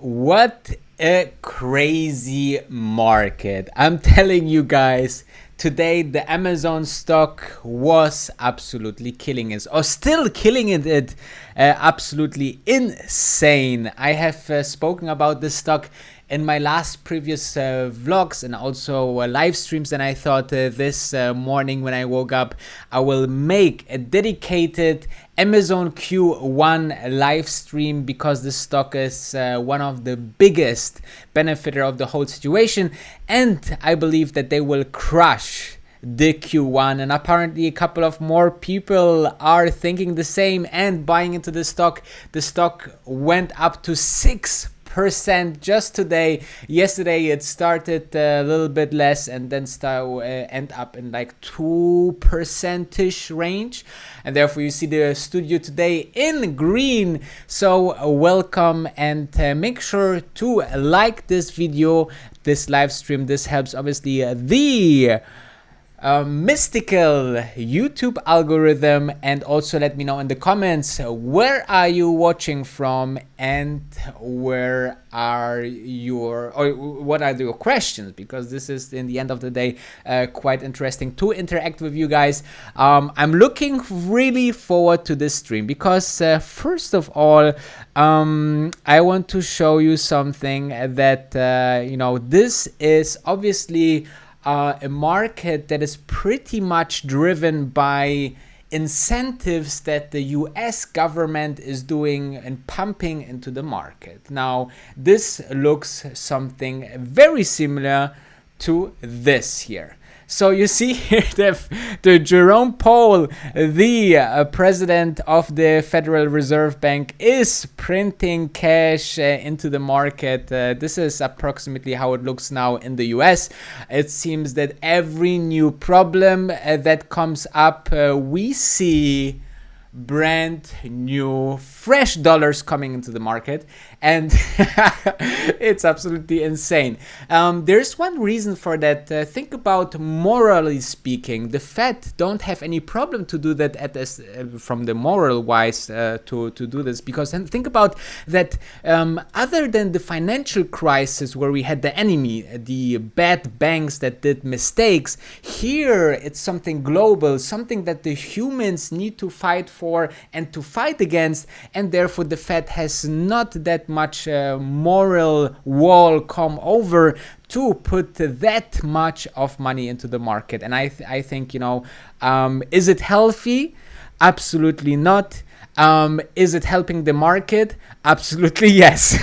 What a crazy market. I'm telling you guys, today the Amazon stock was absolutely killing it, or still killing it. Absolutely insane. I have spoken about this stock in my last previous vlogs and also live streams, and I thought this morning when I woke up I will make a dedicated Amazon Q1 live stream because this stock is one of the biggest benefiter of the whole situation, and I believe that they will crush the Q1, and apparently a couple of more people are thinking the same and buying into the stock. The stock went up to 6% just today. Yesterday it started a little bit less and then end up in like 2% range, and therefore you see the studio today in green. So welcome, and make sure to like this video, this live stream. This helps obviously the mystical YouTube algorithm, and also let me know in the comments where are you watching from and where are your, or what are your questions, because this is in the end of the day quite interesting to interact with you guys. I'm looking really forward to this stream because first of all I want to show you something that this is obviously a market that is pretty much driven by incentives that the US government is doing and pumping into the market. Now, this looks something very similar to this here. So you see here the Jerome Powell, the president of the Federal Reserve Bank, is printing cash into the market. This is approximately how it looks now in the US. It seems that every new problem that comes up, we see brand new fresh dollars coming into the market, and it's absolutely insane. There's one reason for that. Think about, morally speaking, the Fed don't have any problem to do that from the moral wise to do this, because think about that, other than the financial crisis where we had the enemy, the bad banks that did mistakes, here it's something global, something that the humans need to fight for and to fight against, and therefore the Fed has not that much moral wall come over to put that much of money into the market. And I think, is it healthy? Absolutely not. Is it helping the market? Absolutely yes.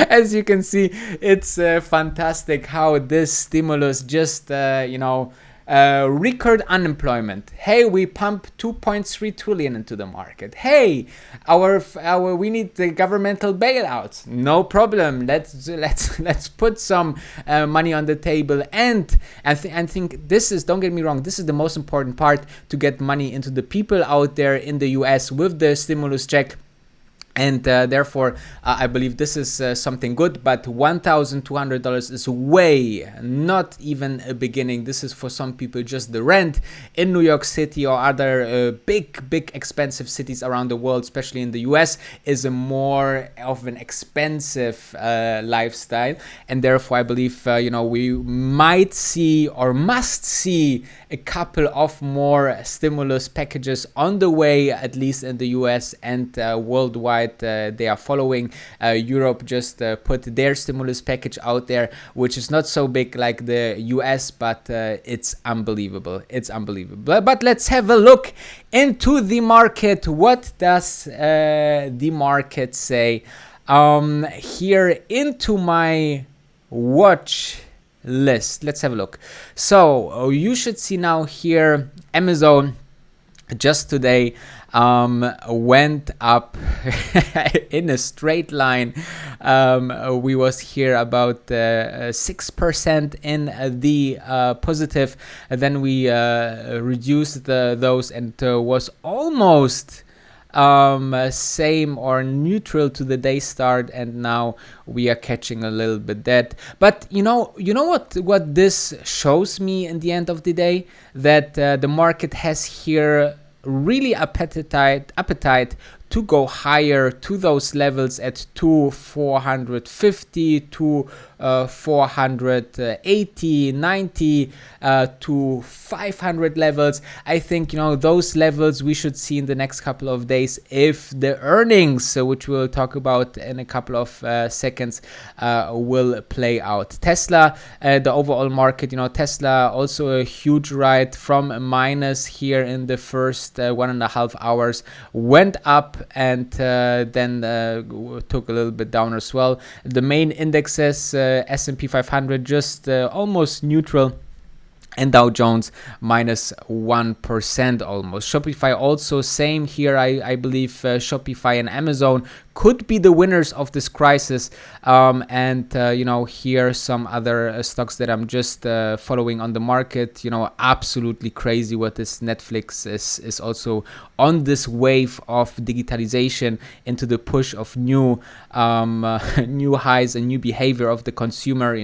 As you can see, it's fantastic how this stimulus just record unemployment. Hey, we pump 2.3 trillion into the market. Hey, we need the governmental bailouts. No problem. Let's put some money on the table. And I think this is, don't get me wrong, this is the most important part, to get money into the people out there in the US with the stimulus check. And therefore, I believe this is something good, but $1,200 is way not even a beginning. This is for some people just the rent in New York City or other big expensive cities around the world, especially in the US, is a more of an expensive lifestyle. And therefore, I believe, we might see or must see a couple of more stimulus packages on the way, at least in the US and worldwide. They are following. Europe just put their stimulus package out there, which is not so big like the US, but it's unbelievable. It's unbelievable. But let's have a look into the market. What does the market say? Here into my watch list. Let's have a look. So you should see now here Amazon just today went up in a straight line. We was here about 6% in the positive, and then we reduced those and was almost same or neutral to the day start, and now we are catching a little bit that. But you know what this shows me in the end of the day, that the market has here really appetite to go higher to those levels at 450 to 480, 90 to 500 levels. I think, those levels we should see in the next couple of days if the earnings, which we'll talk about in a couple of seconds, will play out. Tesla, the overall market, Tesla also a huge ride from a minus here in the first 1.5 hours, went up and then took a little bit down as well. The main indexes, S&P 500 just almost neutral, and Dow Jones minus 1% almost. Shopify also same here. I believe Shopify and Amazon could be the winners of this crisis. And here some other stocks that I'm just following on the market. Absolutely crazy what this Netflix is also on this wave of digitalization into the push of new highs and new behavior of the consumer.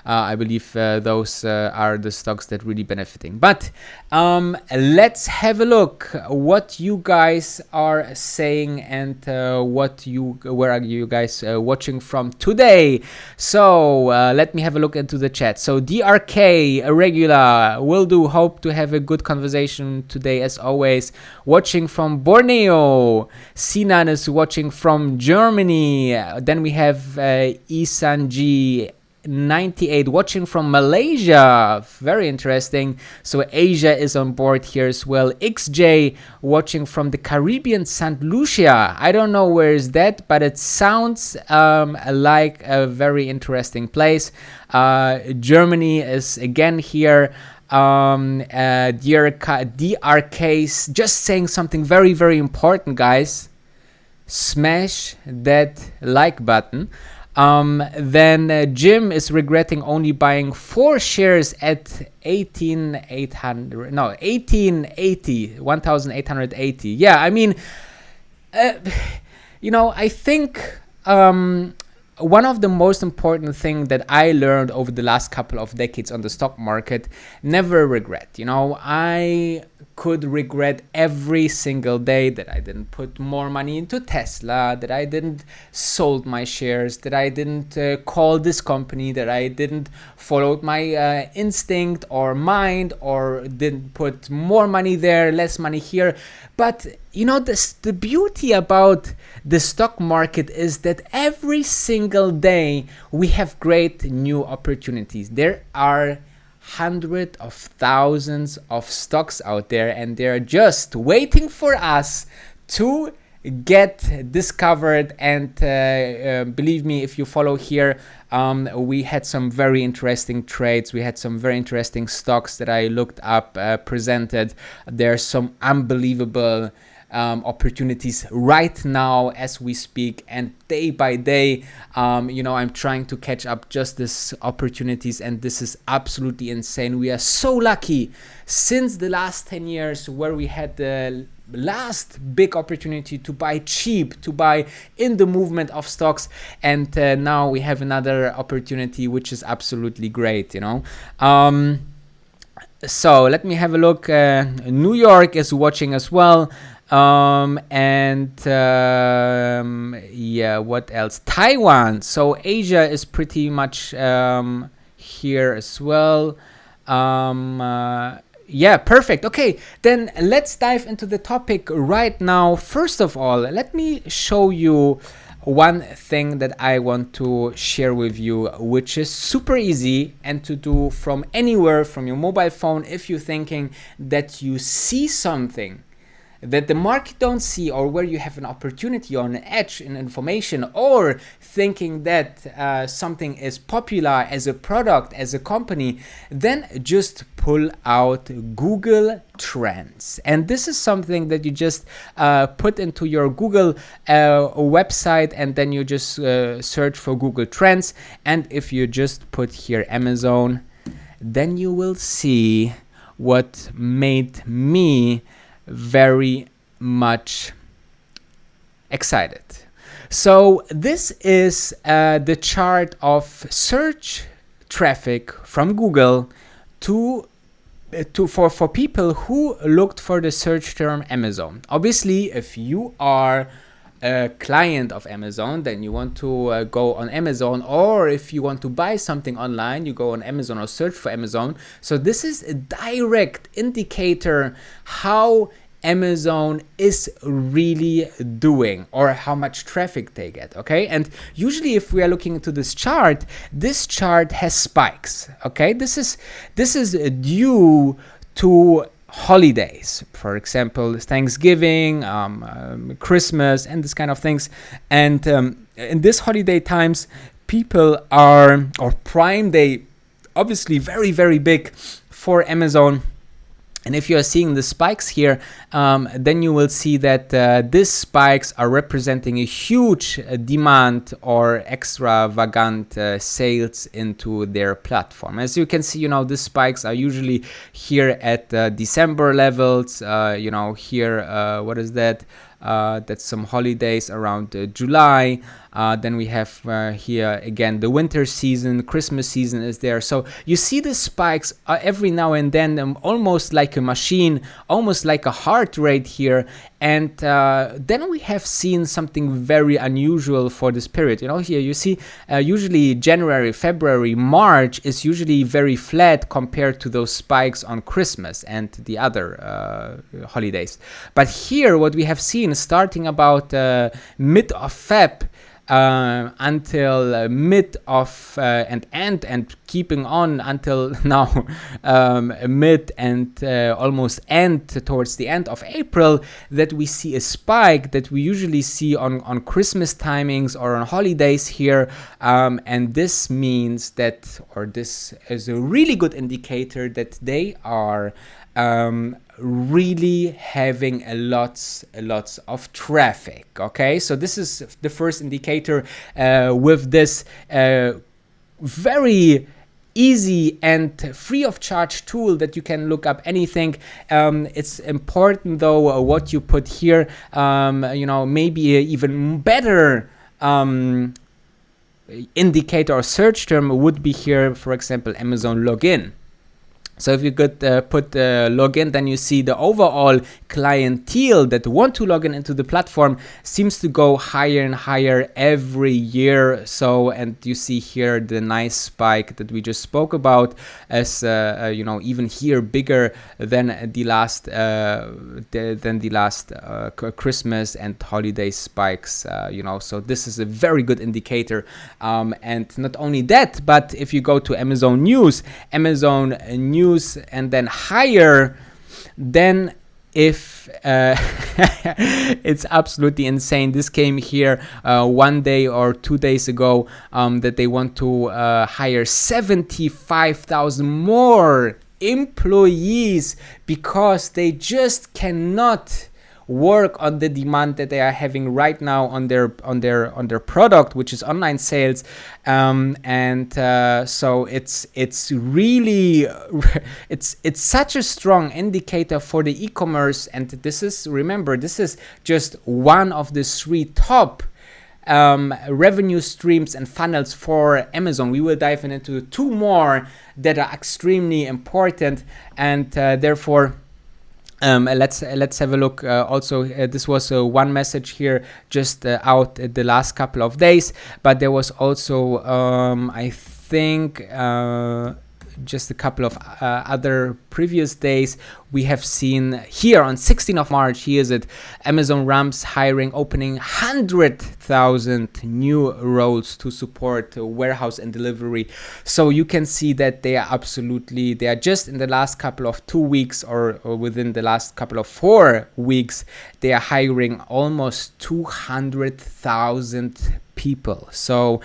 I believe those are the stocks that really benefiting. But let's have a look what you guys are saying and where are you guys watching from today. So let me have a look into the chat. So DRK, a regular, will do. Hope to have a good conversation today as always. Watching from Borneo. Sinan is watching from Germany. Then we have Isanji 98 watching from Malaysia. Very interesting. So Asia is on board here as well. XJ watching from the Caribbean, St. Lucia. I don't know where is that, but it sounds like a very interesting place. Germany is again here. DRK's just saying something very, very important, guys. Smash that like button. Then Jim is regretting only buying 4 shares at 1880. Yeah, I mean, I think one of the most important things that I learned over the last couple of decades on the stock market, never regret. I could regret every single day that I didn't put more money into Tesla, that I didn't sold my shares, that I didn't call this company, that I didn't follow my instinct or mind, or didn't put more money there, less money here. But the beauty about the stock market is that every single day we have great new opportunities. There are hundreds of thousands of stocks out there, and they're just waiting for us to get discovered. And believe me, if you follow here, we had some very interesting trades. We had some very interesting stocks that I looked up, presented. There's some unbelievable opportunities right now as we speak, and day by day I'm trying to catch up just these opportunities, and this is absolutely insane. We are so lucky since the last 10 years where we had the last big opportunity to buy cheap, to buy in the movement of stocks, and now we have another opportunity which is absolutely great. So let me have a look. New York is watching as well. What else? Taiwan. So Asia is pretty much here as well. Perfect. Okay, then let's dive into the topic right now. First of all, let me show you one thing that I want to share with you, which is super easy and to do from anywhere, from your mobile phone. If you're thinking that you see something that the market don't see, or where you have an opportunity or an edge in information, or thinking that something is popular as a product, as a company, then just pull out Google Trends. And this is something that you just put into your Google website, and then you just search for Google Trends. And if you just put here Amazon, then you will see what made me very much excited. So this is the chart of search traffic from Google for people who looked for the search term Amazon. Obviously, if you are a client of Amazon, then you want to go on Amazon, or if you want to buy something online, you go on Amazon or search for Amazon. So this is a direct indicator how Amazon is really doing, or how much traffic they get. Okay, and usually if we are looking into this chart has spikes. Okay, this is due to holidays, for example Thanksgiving, Christmas, and this kind of things. And in this holiday times, people are, or Prime Day, obviously very, very big for Amazon. And if you are seeing the spikes here, then you will see that these spikes are representing a huge demand or extravagant sales into their platform. As you can see, these spikes are usually here at December levels. Here, what is that? That's some holidays around July. Then we have here again the winter season, Christmas season is there. So you see the spikes every now and then, almost like a machine, almost like a heart rate here. And then we have seen something very unusual for this period. Here you see usually January, February, March is usually very flat compared to those spikes on Christmas and the other holidays. But here what we have seen starting about mid of Feb, until mid of and keeping on until now, mid and almost end towards the end of April, that we see a spike that we usually see on Christmas timings or on holidays here, and this means that, or this is a really good indicator that they are really having a lots of traffic. Okay, so this is the first indicator with this very easy and free of charge tool that you can look up anything. It's important though what you put here, maybe even better indicator or search term would be here, for example, Amazon login. So if you could put login, then you see the overall clientele that want to log in into the platform seems to go higher and higher every year. So, and you see here the nice spike that we just spoke about, as even here bigger than the last Christmas and holiday spikes. So this is a very good indicator. And not only that, but if you go to Amazon News, and then higher, then if it's absolutely insane. This came here 1 day or 2 days ago, that they want to hire 75,000 more employees because they just cannot work on the demand that they are having right now on their product, which is online sales, so it's really it's such a strong indicator for the e-commerce. And this is, remember, this is just one of the 3 top revenue streams and funnels for Amazon. We will dive into 2 more that are extremely important, and therefore let's have a look. Also, this was one message here just out the last couple of days, but there was also I think just a couple of other previous days. We have seen here on 16th of March, here is it, Amazon ramps hiring, opening 100,000 new roles to support warehouse and delivery. So you can see that they are just in the last couple of 2 weeks, or within the last couple of 4 weeks, they are hiring almost 200,000 people. So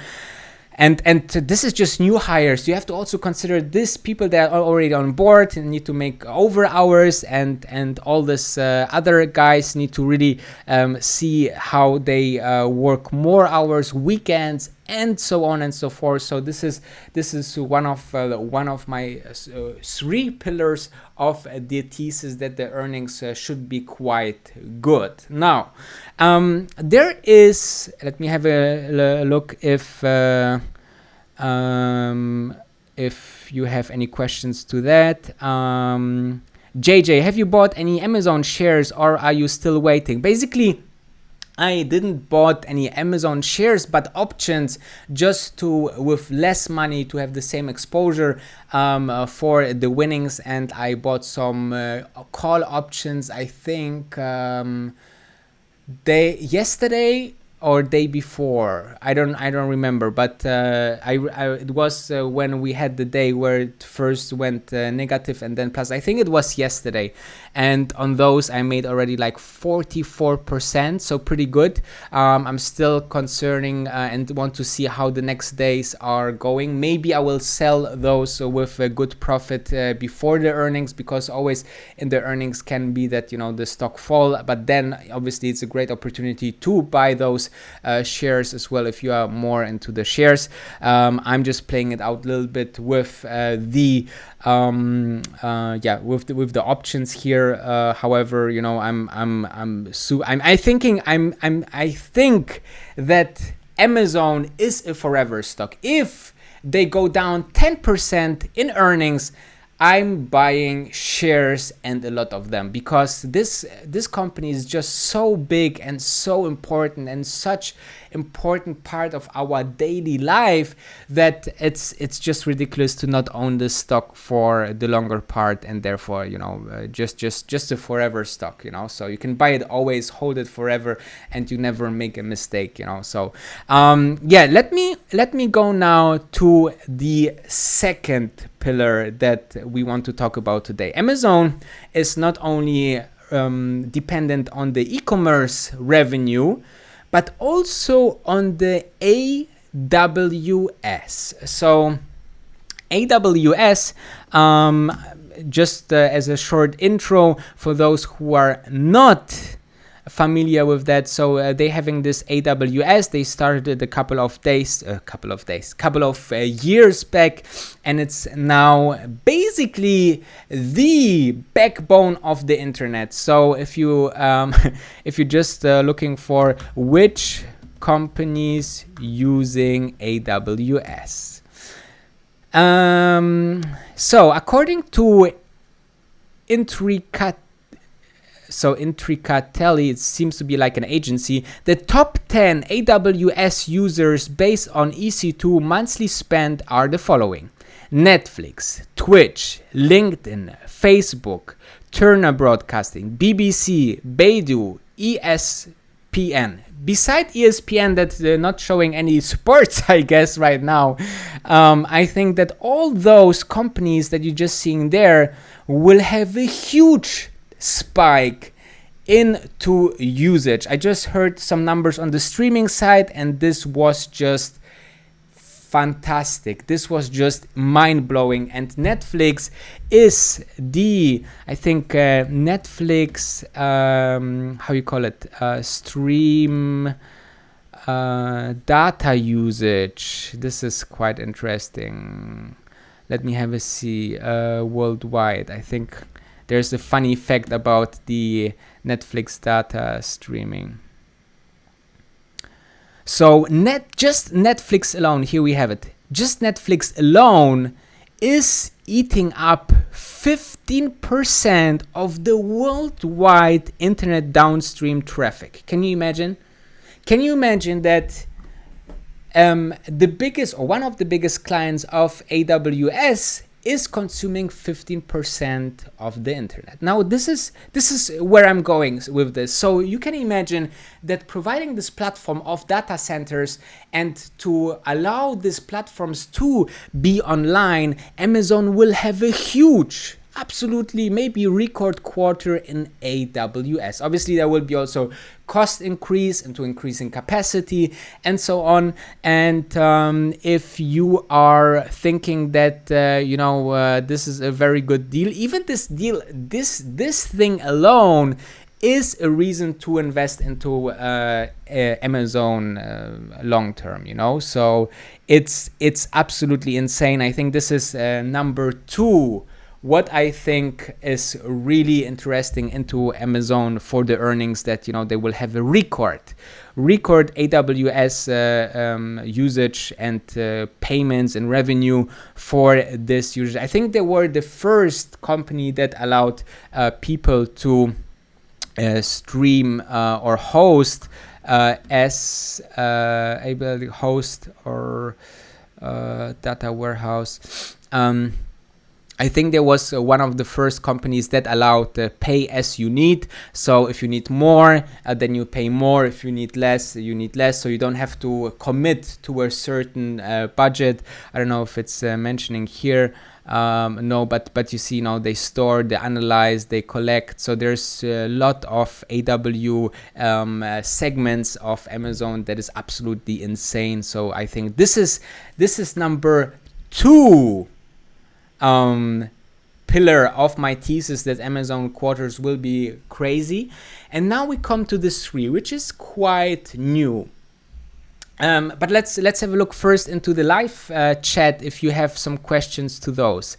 And this is just new hires. You have to also consider these people that are already on board and need to make over hours, and all this other guys need to really see how they work more hours, weekends, and so on and so forth. So this is one of my 3 pillars of the thesis, that the earnings should be quite good. Now, there is, let me have a look if you have any questions to that. JJ, have you bought any Amazon shares, or are you still waiting? Basically, I didn't bought any Amazon shares, but options, just to, with less money, to have the same exposure for the winnings. And I bought some call options, I think yesterday or day before. I don't remember, but it was when we had the day where it first went negative and then plus. I think it was yesterday, and on those I made already like 44%, so pretty good. I'm still concerning and want to see how the next days are going. Maybe I will sell those with a good profit before the earnings, because always in the earnings can be that, you know, the stock fall, but then obviously it's a great opportunity to buy those shares as well if you are more into the shares. I'm just playing it out a little bit with with the options here. However, you know, I think that Amazon is a forever stock. If they go down 10% in earnings, I'm buying shares, and a lot of them, because this company is just so big and so important and such important part of our daily life that it's just ridiculous to not own this stock for the longer part, and therefore, you know, just a forever stock, you know. So you can buy it always, hold it forever, and you never make a mistake, you know. So let me go now to the second pillar that we want to talk about today. Amazon is not only dependent on the e-commerce revenue, but also on the AWS. So AWS, just as a short intro for those who are not familiar with that, so they having this AWS. They started a couple of years back, and it's now basically the backbone of the internet. So if you if you're just looking for which companies using AWS, so according to Intricatelli, it seems to be like an agency. The top 10 AWS users based on EC2 monthly spend are the following: Netflix, Twitch, LinkedIn, Facebook, Turner Broadcasting, BBC, Baidu, ESPN. Beside ESPN, that they're not showing any sports, I guess, right now, I think that all those companies that you're just seeing there will have a huge spike into usage. I just heard some numbers on the streaming side, and this was just fantastic. This was just mind-blowing. And Netflix is Netflix, how you call it, stream data usage. This is quite interesting. Let me have a see. Worldwide, I think there's a funny fact about the Netflix data streaming. So just Netflix alone, here we have it. Just Netflix alone is eating up 15% of the worldwide internet downstream traffic. Can you imagine? Can you imagine that the biggest, or one of the biggest clients of AWS is consuming 15% of the internet? Now, this is where I'm going with this. So you can imagine that providing this platform of data centers and to allow these platforms to be online, Amazon will have a huge, absolutely maybe record quarter in AWS. Obviously, there will be also cost increase into increasing capacity and so on. And if you are thinking that this is a very good deal, even this deal, this thing alone is a reason to invest into Amazon long term, you know. So it's absolutely insane. I think this is number 2. What I think is really interesting into Amazon for the earnings, that, you know, they will have a record AWS usage and payments and revenue for this usage. I think they were the first company that allowed people to stream or host as able host or data warehouse. I think there was one of the first companies that allowed pay as you need. So if you need more, then you pay more. If you need less, you need less. So you don't have to commit to a certain budget. I don't know if it's mentioning here. No, but you see, they store, they analyze, they collect. So there's a lot of AW segments of Amazon that is absolutely insane. So I think this is number 2 pillar of my thesis, that Amazon quarters will be crazy. And now we come to this 3, which is quite new. But let's have a look first into the live chat if you have some questions to those.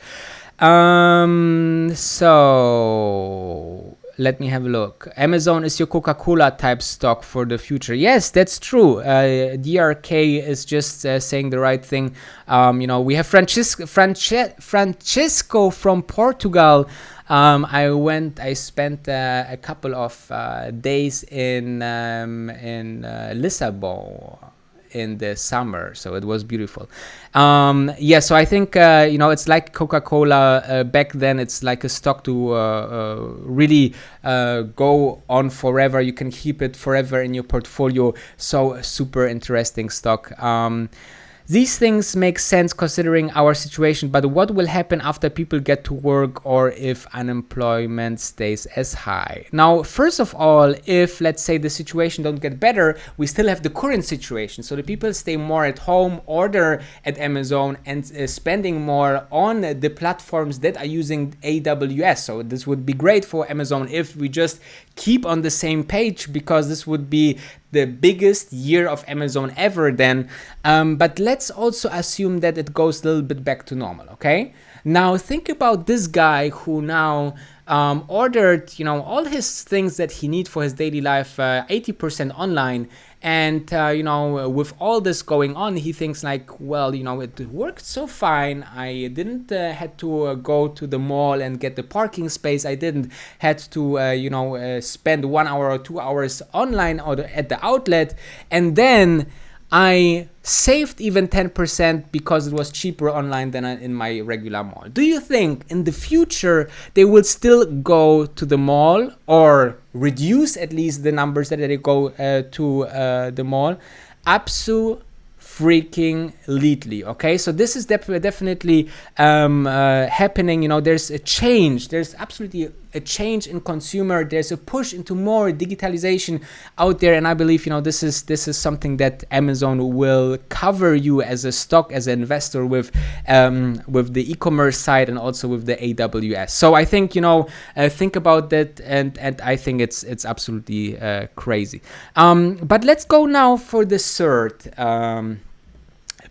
So let me have a look. Amazon is your Coca-Cola type stock for the future. Yes, that's true. DRK is just saying the right thing. We have Francisco from Portugal. I spent a couple of days in Lisbon in the summer, so it was beautiful. So I think it's like Coca-Cola back then. It's like a stock to really go on forever. You can keep it forever in your portfolio. So super interesting stock. These things make sense considering our situation, but what will happen after people get to work or if unemployment stays as high? Now, first of all, if let's say the situation don't get better, we still have the current situation. So the people stay more at home, order at Amazon, and spending more on the platforms that are using AWS. So this would be great for Amazon if we just keep on the same page, because this would be the biggest year of Amazon ever then. But let's also assume that it goes a little bit back to normal, okay? Now think about this guy who now ordered, all his things that he needs for his daily life 80% online. And, with all this going on, he thinks like, well, it worked so fine. I didn't had to go to the mall and get the parking space. I didn't had to, spend 1 hour or 2 hours online or at the outlet. And then I saved even 10% because it was cheaper online than in my regular mall. Do you think in the future they will still go to the mall, or reduce at least the numbers that they go to the mall? Freaking lately, okay? So this is definitely happening. There's a change. There's absolutely a change in consumer. There's a push into more digitalization out there, and I believe this is something that Amazon will cover you as a stock, as an investor, with the e-commerce side and also with the AWS. So I think think about that, and I think it's absolutely crazy. But let's go now for the third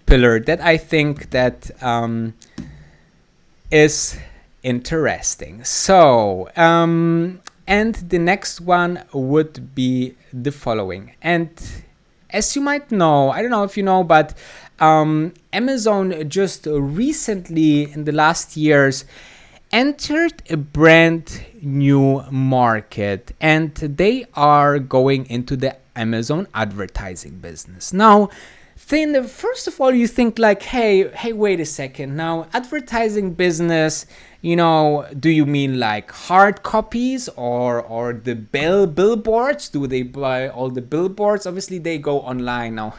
pillar that I think that is interesting. So and the next one would be the following. And as you might know, I don't know if you know, but Amazon just recently in the last years entered a brand new market, and they are going into the Amazon advertising business. Now, first of all, you think like, hey, wait a second. Now, advertising business, do you mean like hard copies or the billboards? Do they buy all the billboards? Obviously, they go online now.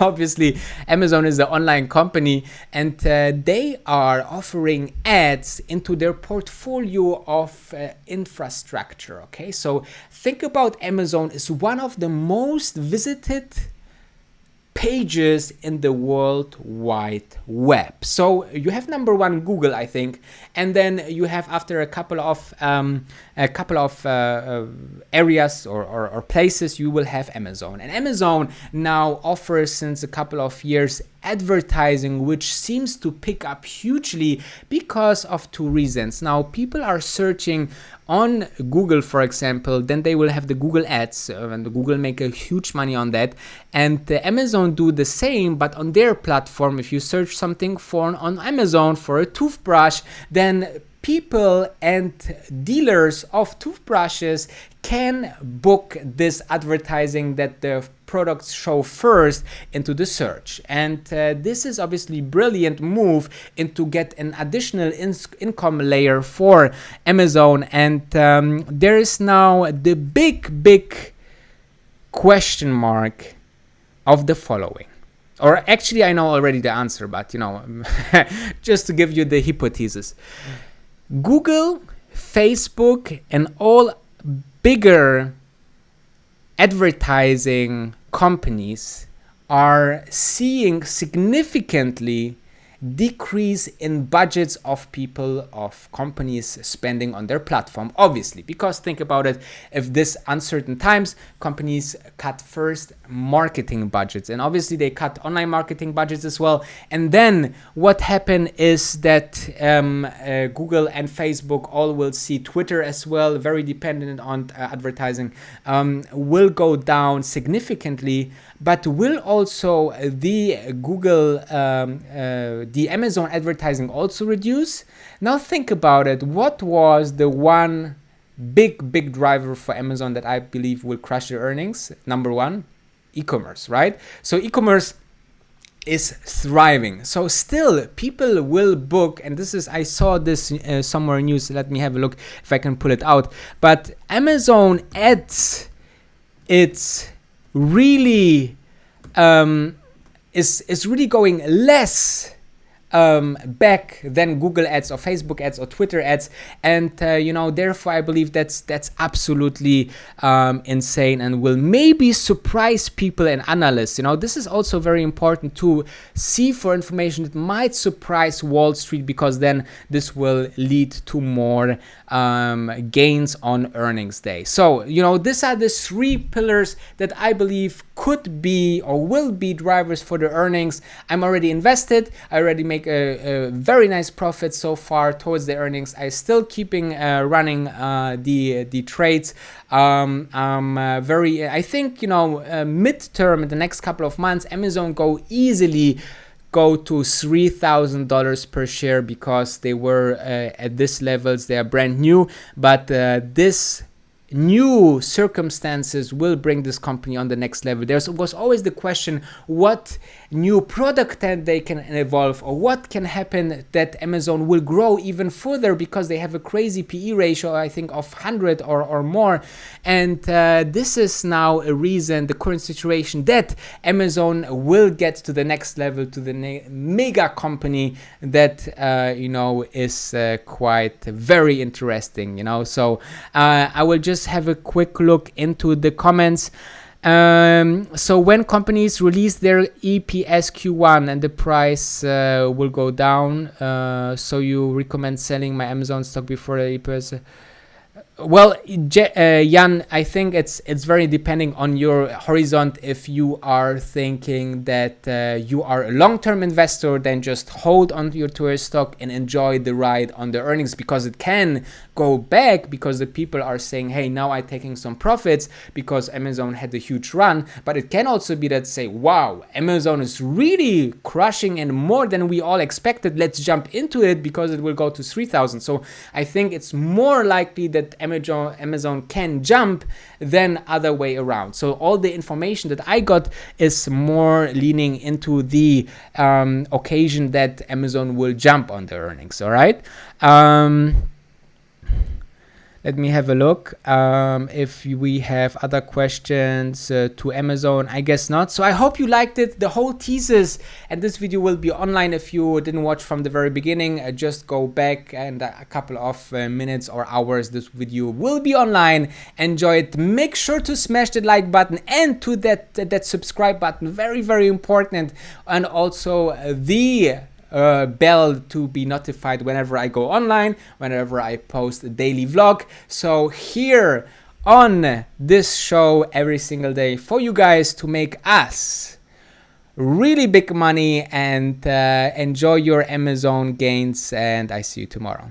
Obviously, Amazon is an online company, and they are offering ads into their portfolio of infrastructure. Okay, so think about Amazon as one of the most visited pages in the World Wide Web. So you have number one Google, I think, and then you have, after a couple of areas or places, you will have Amazon. And Amazon now offers since a couple of years advertising, which seems to pick up hugely because of two reasons. Now, people are searching on Google, for example, then they will have the Google ads, and Google make a huge money on that. And Amazon do the same, but on their platform. If you search something on Amazon for a toothbrush, then people and dealers of toothbrushes can book this advertising that the products show first into the search. And this is obviously brilliant move into get an additional income layer for Amazon. And there is now the big question mark of the following. Or actually, I know already the answer, but just to give you the hypothesis. Google, Facebook, and all bigger advertising companies are seeing significantly decrease in budgets of people, of companies spending on their platform, obviously, because think about it, if this uncertain times, companies cut first marketing budgets, and obviously they cut online marketing budgets as well. And then what happened is that Google and Facebook all will see, Twitter as well, very dependent on advertising, will go down significantly, but will also the Google, the Amazon advertising also reduce? Now think about it. What was the one big driver for Amazon that I believe will crush their earnings? Number one, e-commerce, right? So e-commerce is thriving. So still people will book, and this is, I saw this somewhere in news. Let me have a look if I can pull it out. But Amazon ads, it's really is really going less back than Google ads or Facebook ads or Twitter ads, and therefore I believe that's absolutely insane and will maybe surprise people and analysts. This is also very important to see for information that might surprise Wall Street, because then this will lead to more gains on earnings day. So these are the three pillars that I believe could be or will be drivers for the earnings. I'm already invested. I already make a very nice profit so far towards the earnings. I still keeping running the trades. I think midterm in the next couple of months, Amazon easily go to $3,000 per share, because they were at this levels. They are brand new, but this new circumstances will bring this company on the next level. There was always the question, what new product that they can evolve, or what can happen that Amazon will grow even further, because they have a crazy PE ratio, I think of 100 or more. And this is now a reason, the current situation, that Amazon will get to the next level, to the mega company that is quite very interesting. So I will just have a quick look into the comments. So when companies release their EPS Q1 and the price will go down, so you recommend selling my Amazon stock before the EPS? Well, Jan, I think it's very depending on your horizon. If you are thinking that you are a long-term investor, then just hold on to your stock and enjoy the ride on the earnings, because it can go back, because the people are saying, hey, now I'm taking some profits because Amazon had a huge run. But it can also be that say, wow, Amazon is really crushing and more than we all expected. Let's jump into it because it will go to 3,000. So I think it's more likely that Amazon can jump than other way around. So all the information that I got is more leaning into the occasion that Amazon will jump on the earnings. All right. Let me have a look if we have other questions to Amazon. I guess not. So I hope you liked it. The whole thesis, and this video will be online. If you didn't watch from the very beginning, just go back, and a couple of minutes or hours, this video will be online. Enjoy it. Make sure to smash the like button and to that subscribe button. Very, very important. And also the bell to be notified whenever I go online, whenever I post a daily vlog. So here on this show every single day for you guys to make us really big money and enjoy your Amazon gains, and I see you tomorrow.